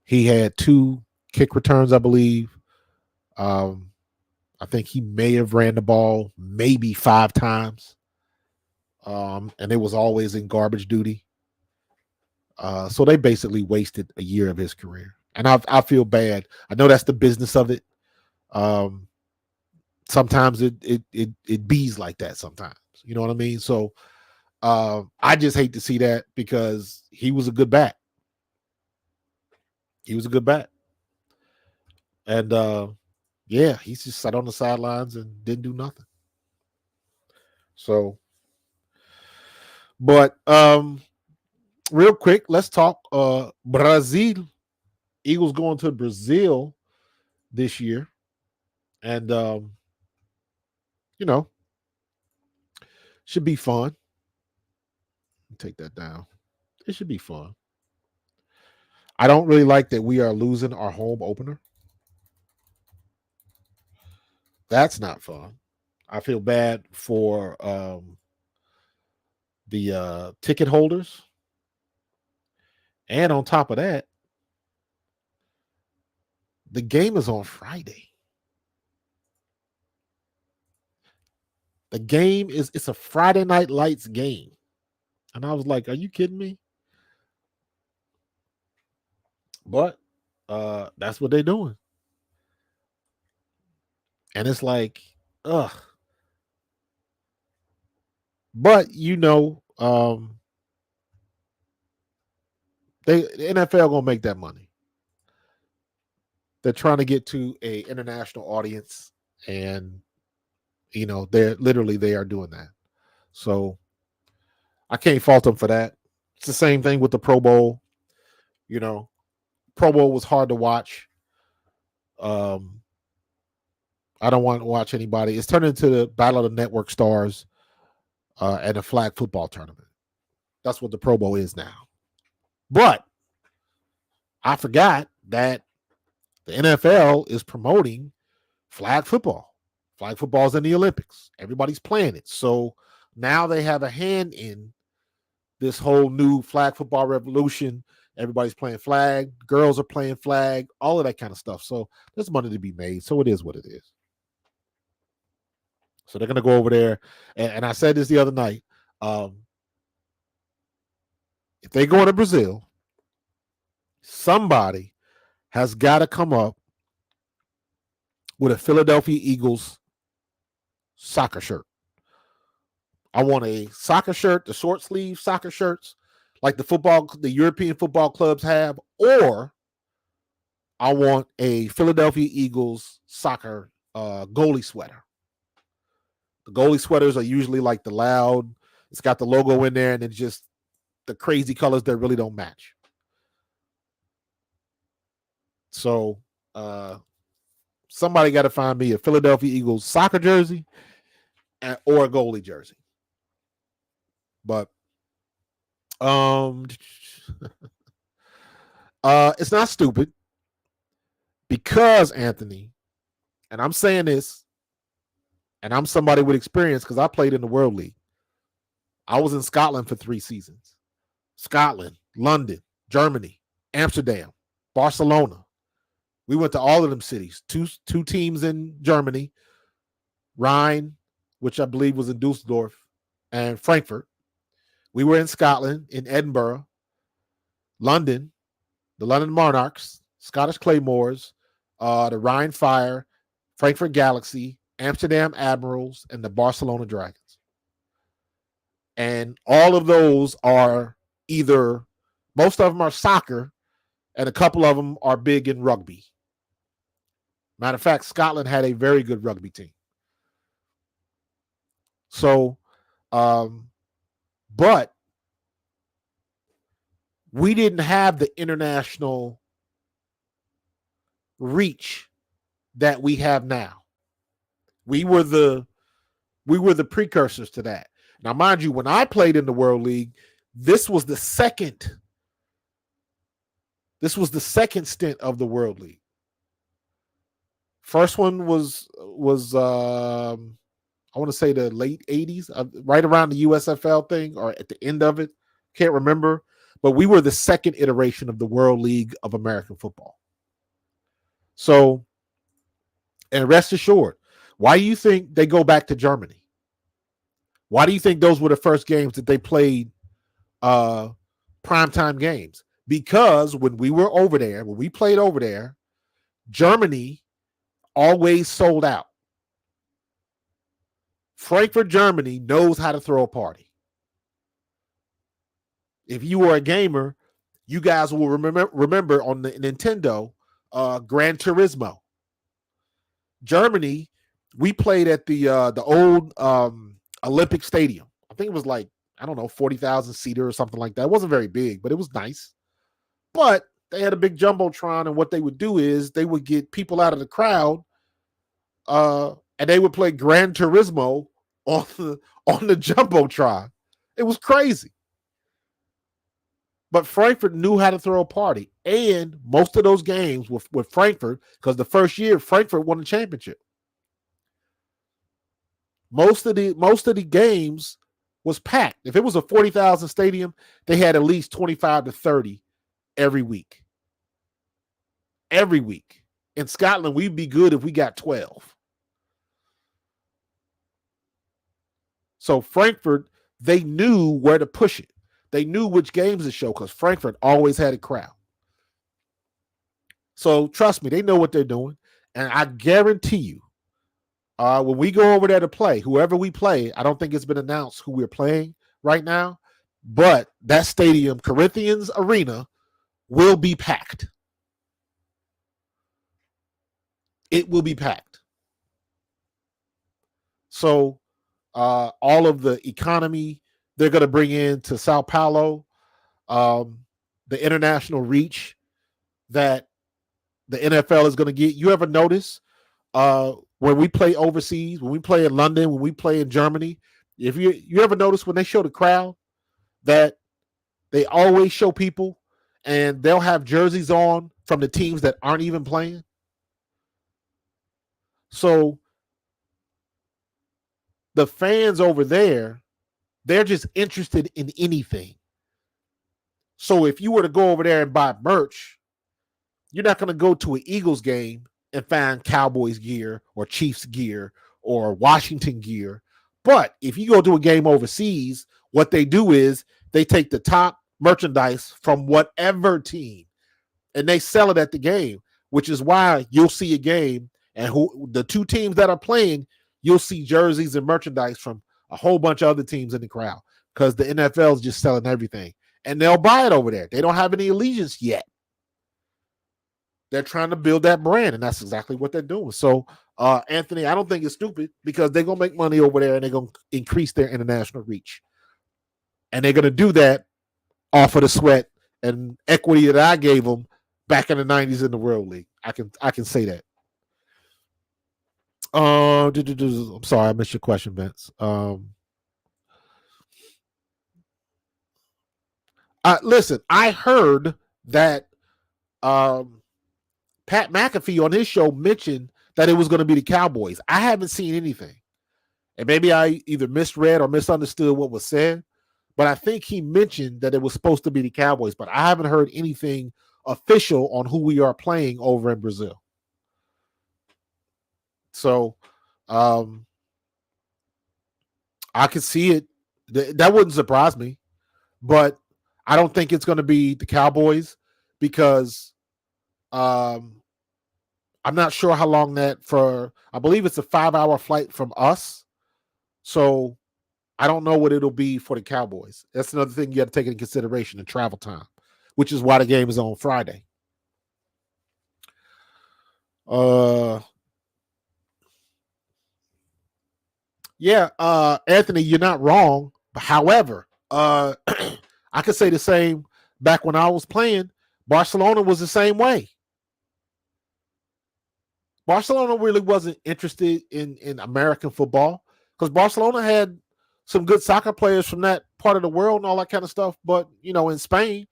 He had 2 kick returns, I believe. I think he may have ran the ball maybe 5 times. And it was always in garbage duty. So they basically wasted a year of his career. And I feel bad. I know that's the business of it. Sometimes it bees like that sometimes. You know what I mean? So I just hate to see that because he was a good back. He was a good back. And he's just sat on the sidelines and didn't do nothing. So, but real quick, let's talk Brazil. Eagles going to Brazil this year. And should be fun. Take that down. It should be fun. I don't really like that we are losing our home opener. That's not fun. I feel bad for the ticket holders. And on top of that, the game is on Friday. The game it's a Friday Night Lights game. And I was like, are you kidding me? But that's what they're doing. And it's like, ugh. But the NFL gonna make that money. They're trying to get to a international audience, and they are doing that. So I can't fault them for that. It's the same thing with the Pro Bowl. Pro Bowl was hard to watch. I don't want to watch anybody. It's turned into the Battle of the Network Stars and a flag football tournament. That's what the Pro Bowl is now. But I forgot that the NFL is promoting flag football. Flag football is in the Olympics. Everybody's playing it. So now they have a hand in this whole new flag football revolution. Everybody's playing flag. Girls are playing flag. All of that kind of stuff. So there's money to be made. So it is what it is. So they're going to go over there. And I said this the other night. If they go to Brazil, somebody has got to come up with a Philadelphia Eagles soccer shirt. I want a soccer shirt, the short sleeve soccer shirts, like the European football clubs have, or I want a Philadelphia Eagles soccer goalie sweater. The goalie sweaters are usually like the loud, it's got the logo in there, and it's just the crazy colors that really don't match. So somebody got to find me a Philadelphia Eagles soccer jersey or a goalie jersey. But it's not stupid because, Anthony, and I'm saying this, and I'm somebody with experience because I played in the World League. I was in Scotland for 3 seasons. Scotland, London, Germany, Amsterdam, Barcelona. We went to all of them cities. Two teams in Germany, Rhine, which I believe was in Dusseldorf, and Frankfurt. We were in Scotland, in Edinburgh, London, the London Monarchs, Scottish Claymores, the Rhine Fire, Frankfurt Galaxy, Amsterdam Admirals, and the Barcelona Dragons. And all of those are either, most of them are soccer, and a couple of them are big in rugby. Matter of fact, Scotland had a very good rugby team. So, but we didn't have the international reach that we have now. We were the precursors to that. Now, mind you, when I played in the World League, this was the second stint of the World League. First one was I want to say the late 80s, right around the USFL thing or at the end of it. Can't remember. But we were the second iteration of the World League of American football. So, and rest assured, why do you think they go back to Germany? Why do you think those were the first games that they played primetime games? Because when we were over there, when we played over there, Germany always sold out. Frankfurt, Germany knows how to throw a party. If you were a gamer, you guys will remember on the Nintendo Gran Turismo. Germany, we played at the old Olympic Stadium. I think it was like, I don't know, 40,000 seater or something like that. It wasn't very big, but it was nice. But they had a big jumbotron, and what they would do is they would get people out of the crowd, and they would play Gran Turismo on the jumbotron. It was crazy. But Frankfurt knew how to throw a party, and most of those games with Frankfurt, because the first year Frankfurt won the championship. Most of the games was packed. If it was a 40,000 stadium, they had at least 25 to 30 every week. Every week. In Scotland, we'd be good if we got 12. So Frankfurt, they knew where to push it. They knew which games to show because Frankfurt always had a crowd. So trust me, they know what they're doing. And I guarantee you, when we go over there to play, whoever we play, I don't think it's been announced who we're playing right now, but that stadium, Corinthians Arena, will be packed. It will be packed. So all of the economy they're going to bring in to Sao Paulo, the international reach that the NFL is going to get. You ever notice when we play overseas, when we play in London, when we play in Germany, if you ever notice when they show the crowd that they always show people and they'll have jerseys on from the teams that aren't even playing? So the fans over there, they're just interested in anything. So if you were to go over there and buy merch, you're not going to go to an Eagles game and find Cowboys gear or Chiefs gear or Washington gear. But if you go to a game overseas, what they do is they take the top merchandise from whatever team and they sell it at the game, which is why you'll see a game and the two teams that are playing, you'll see jerseys and merchandise from a whole bunch of other teams in the crowd because the NFL is just selling everything. And they'll buy it over there. They don't have any allegiance yet. They're trying to build that brand, and that's exactly what they're doing. So, Anthony, I don't think it's stupid because they're going to make money over there and they're going to increase their international reach. And they're going to do that off of the sweat and equity that I gave them back in the 90s in the World League. I can say that. I'm sorry, I missed your question, Vince. Listen, I heard that Pat McAfee on his show mentioned that it was going to be the Cowboys. I haven't seen anything. And maybe I either misread or misunderstood what was said, but I think he mentioned that it was supposed to be the Cowboys, but I haven't heard anything official on who we are playing over in Brazil. So I could see it. That wouldn't surprise me, but I don't think it's going to be the Cowboys because I'm not sure how long I believe it's a 5-hour flight from us. So I don't know what it'll be for the Cowboys. That's another thing you have to take into consideration, the travel time, which is why the game is on Friday. Anthony, you're not wrong. However, I could say the same back when I was playing. Barcelona was the same way. Barcelona really wasn't interested in American football because Barcelona had some good soccer players from that part of the world and all that kind of stuff, but, in Spain.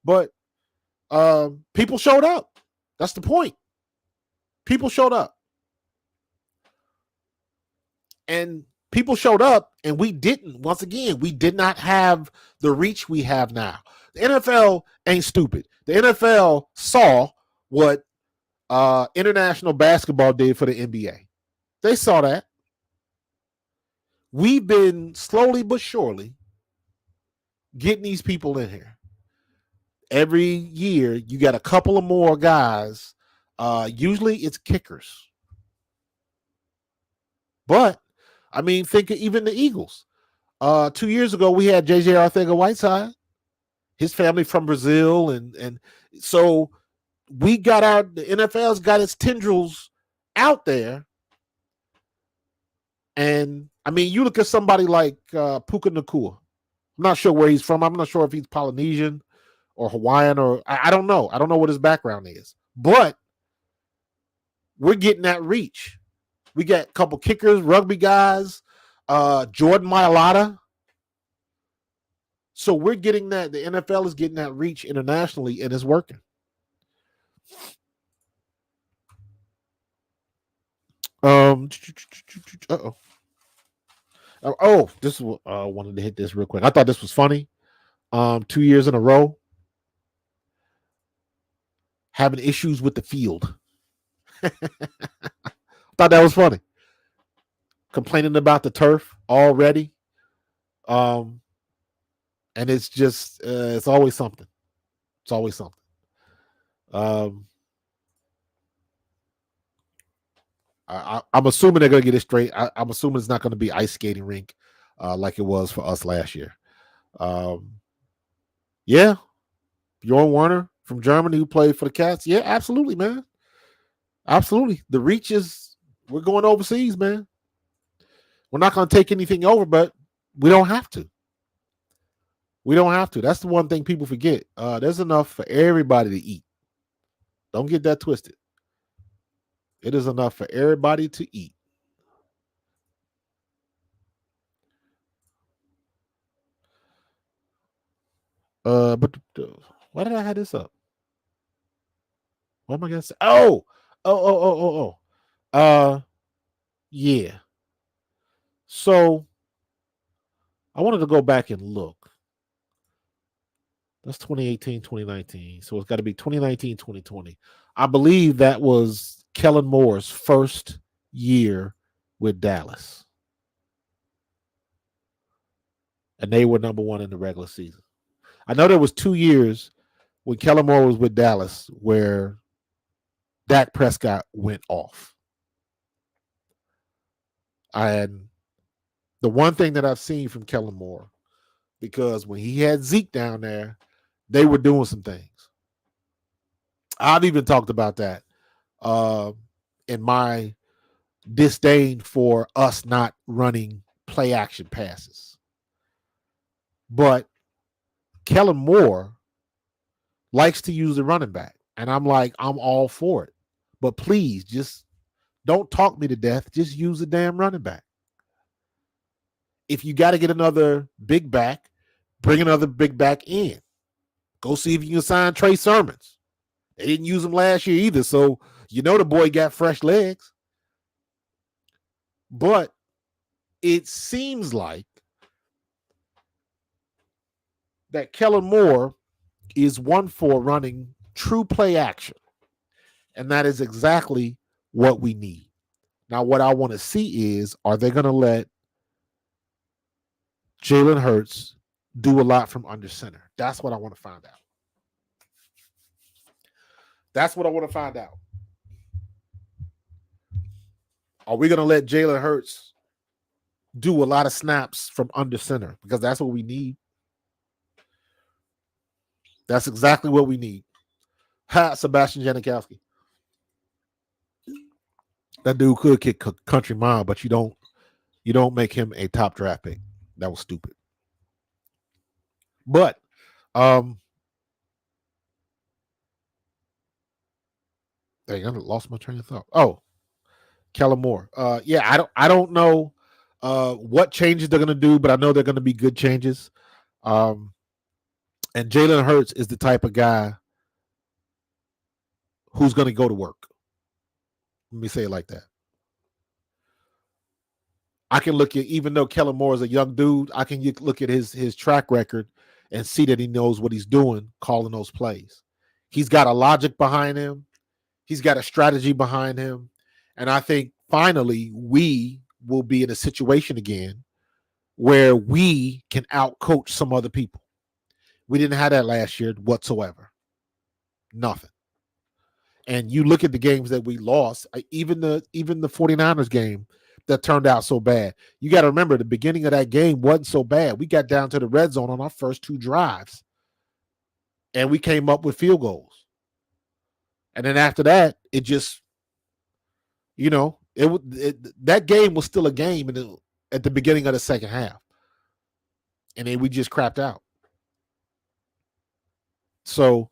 But people showed up. That's the point. People showed up. And people showed up, and we didn't. Once again, we did not have the reach we have now. The NFL ain't stupid. The NFL saw what international basketball did for the NBA. They saw that. We've been slowly but surely getting these people in here. Every year, you got a couple of more guys. Usually it's kickers. But, think of even the Eagles. 2 years ago, we had J.J. Arcega-Whiteside. His family from Brazil. And so the NFL's got its tendrils out there. And, you look at somebody like Puka Nacua. I'm not sure where he's from. I'm not sure if he's Polynesian or Hawaiian or I don't know. I don't know what his background is. But we're getting that reach. We got a couple kickers, rugby guys, Jordan Mailata. So we're getting that. The NFL is getting that reach internationally, and it's working. Uh-oh. Oh, this is what I wanted to hit this real quick. I thought this was funny. 2 years in a row, having issues with the field. Thought that was funny. Complaining about the turf already. And it's just, it's always something. It's always something. I'm assuming they're going to get it straight. I'm assuming it's not going to be ice skating rink like it was for us last year. Yeah. Bjorn Werner from Germany who played for the Cats. Yeah, absolutely, man. Absolutely. The reach is, we're going overseas, man. We're not going to take anything over, but we don't have to. We don't have to. That's the one thing people forget. There's enough for everybody to eat. Don't get that twisted. It is enough for everybody to eat. But why did I have this up? What am I gonna say? Yeah. So I wanted to go back and look. That's 2018, 2019. So it's got to be 2019, 2020. I believe that was Kellen Moore's first year with Dallas. And they were number one in the regular season. I know there was 2 years when Kellen Moore was with Dallas where Dak Prescott went off. And the one thing that I've seen from Kellen Moore, because when he had Zeke down there, they were doing some things. I've even talked about that in my disdain for us not running play action passes. But Kellen Moore likes to use the running back. And I'm like, I'm all for it. But please, just don't talk me to death. Just use the damn running back. If you got to get another big back, bring another big back in. Go see if you can sign Trey Sermons. They didn't use him last year either, so the boy got fresh legs. But it seems like that Kellen Moore is one for running true play action. And that is exactly what we need. Now, what I want to see is, are they going to let Jalen Hurts do a lot from under center? That's what I want to find out. That's what I want to find out. Are we going to let Jalen Hurts do a lot of snaps from under center? Because that's what we need. That's exactly what we need. Ha, Sebastian Janikowski. That dude could kick country mile, but you don't make him a top draft pick. That was stupid. But dang, I lost my train of thought. Oh, Kellen Moore. Yeah, I don't know what changes they're gonna do, but I know they're gonna be good changes. And Jalen Hurts is the type of guy who's gonna go to work. Let me say it like that. I can look at, even though Kellen Moore is a young dude, I can look at his track record and see that he knows what he's doing, calling those plays. He's got a logic behind him. He's got a strategy behind him. And I think finally we will be in a situation again where we can outcoach some other people. We didn't have that last year whatsoever. Nothing. And you look at the games that we lost, even the 49ers game that turned out so bad. You got to remember, the beginning of that game wasn't so bad. We got down to the red zone on our first 2 drives, and we came up with field goals. And then after that, it just, that game was still a game at the beginning of the second half. And then we just crapped out. So,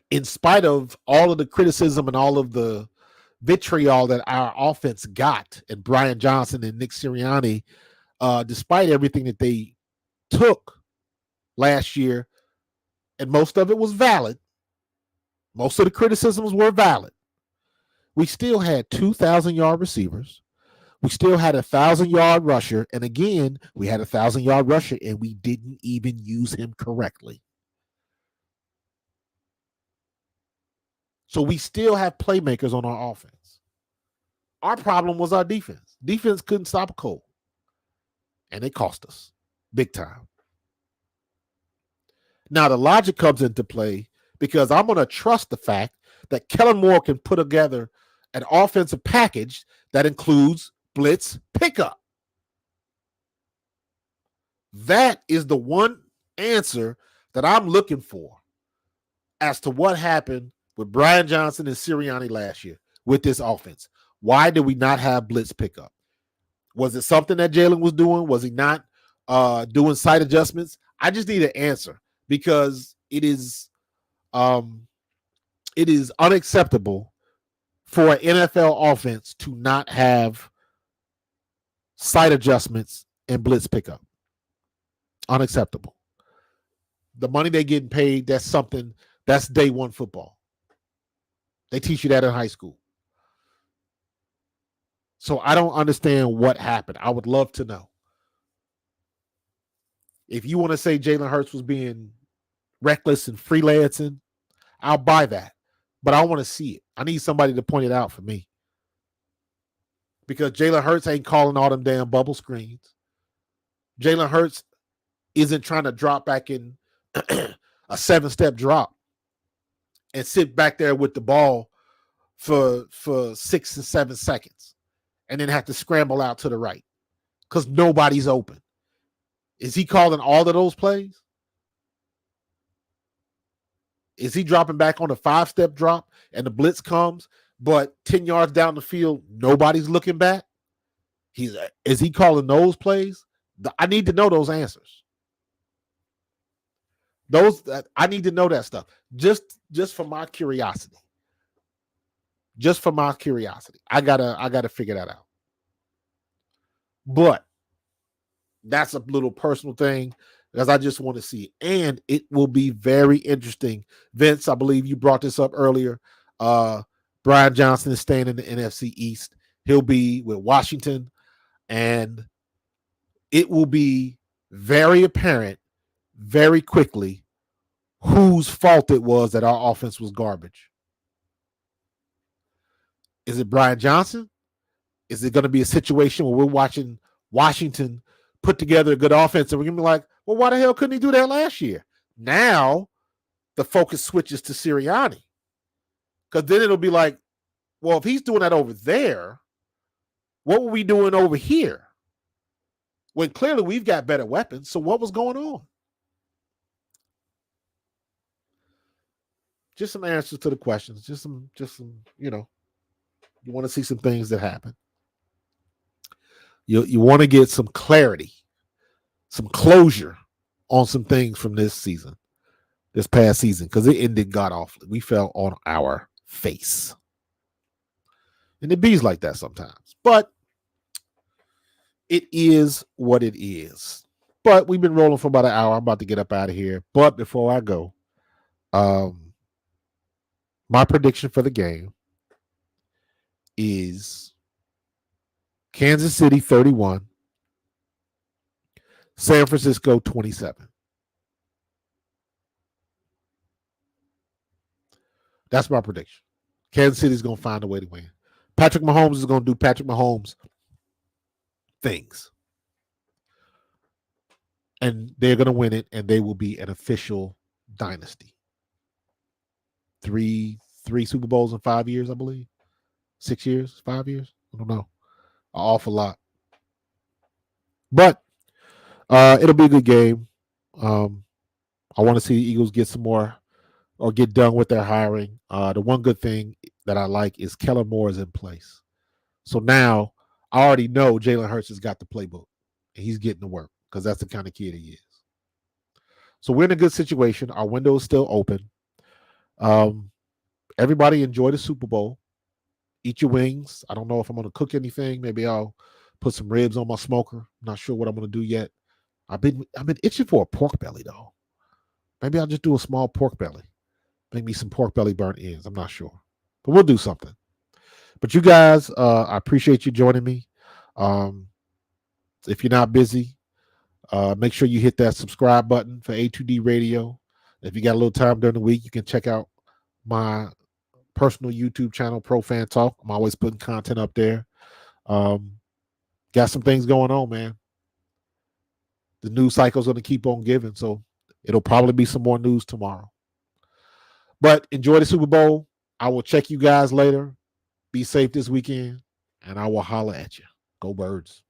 in spite of all of the criticism and all of the vitriol that our offense got, and Brian Johnson and Nick Sirianni, despite everything that they took last year, and most of it was valid, most of the criticisms were valid, we still had 2,000-yard receivers. We still had a 1,000-yard rusher. And again, we had a 1,000-yard rusher, and we didn't even use him correctly. So we still have playmakers on our offense. Our problem was our defense. Defense couldn't stop a cold. And it cost us big time. Now the logic comes into play because I'm going to trust the fact that Kellen Moore can put together an offensive package that includes blitz pickup. That is the one answer that I'm looking for as to what happened with Brian Johnson and Sirianni last year with this offense. Why did we not have blitz pickup? Was it something that Jalen was doing? Was he not doing sight adjustments? I just need an answer, because it is unacceptable for an NFL offense to not have sight adjustments and blitz pickup. Unacceptable. The money they're getting paid, that's day one football. They teach you that in high school. So I don't understand what happened. I would love to know. If you want to say Jalen Hurts was being reckless and freelancing, I'll buy that. But I want to see it. I need somebody to point it out for me. Because Jalen Hurts ain't calling all them damn bubble screens. Jalen Hurts isn't trying to drop back in a 7-step drop and sit back there with the ball for 6 and 7 seconds and then have to scramble out to the right because nobody's open. Is he calling all of those plays? Is he dropping back on a 5-step drop and the blitz comes, but 10 yards down the field, nobody's looking back? Is he calling those plays? I need to know those answers. I need to know that stuff. Just for my curiosity. Just for my curiosity. I gotta figure that out. But that's a little personal thing, because I just want to see it. And it will be very interesting. Vince, I believe you brought this up earlier. Brian Johnson is staying in the NFC East. He'll be with Washington. And it will be very apparent very quickly whose fault it was that our offense was garbage. Is it Brian Johnson? Is it going to be a situation where we're watching Washington put together a good offense and we're going to be like, well, why the hell couldn't he do that last year? Now the focus switches to Sirianni. Because then it'll be like, well, if he's doing that over there, what were we doing over here? When clearly we've got better weapons. So what was going on? Just some answers to the questions. Just some, you want to see some things that happen. You want to get some clarity, some closure on some things from this past season, because it ended god awfully. We fell on our face. And it bees like that sometimes. But it is what it is. But we've been rolling for about an hour. I'm about to get up out of here. But before I go, my prediction for the game is Kansas City 31, San Francisco 27. That's my prediction. Kansas City is going to find a way to win. Patrick Mahomes is going to do Patrick Mahomes things. And they're going to win it, and they will be an official dynasty. Three Super Bowls in 5 years, I believe. 6 years, 5 years. I don't know. An awful lot. But it'll be a good game. I want to see the Eagles get some more or get done with their hiring. The one good thing that I like is Kellen Moore is in place. So now I already know Jalen Hurts has got the playbook and he's getting to work because that's the kind of kid he is. So we're in a good situation. Our window is still open. Everybody enjoy the Super Bowl. Eat your wings. I don't know if I'm going to cook anything. Maybe I'll put some ribs on my smoker. I'm not sure what I'm going to do yet. I've been itching for a pork belly though. Maybe I'll just do a small pork belly. Make me some pork belly burnt ends. I'm not sure, but we'll do something. But you guys, I appreciate you joining me. If you're not busy, make sure you hit that subscribe button for A2D Radio. If you got a little time during the week, you can check out my personal YouTube channel, Pro Fan Talk. I'm always putting content up there. Got some things going on, man. The news cycle is going to keep on giving, so it'll probably be some more news tomorrow. But enjoy the Super Bowl. I will check you guys later. Be safe this weekend, and I will holler at you. Go Birds.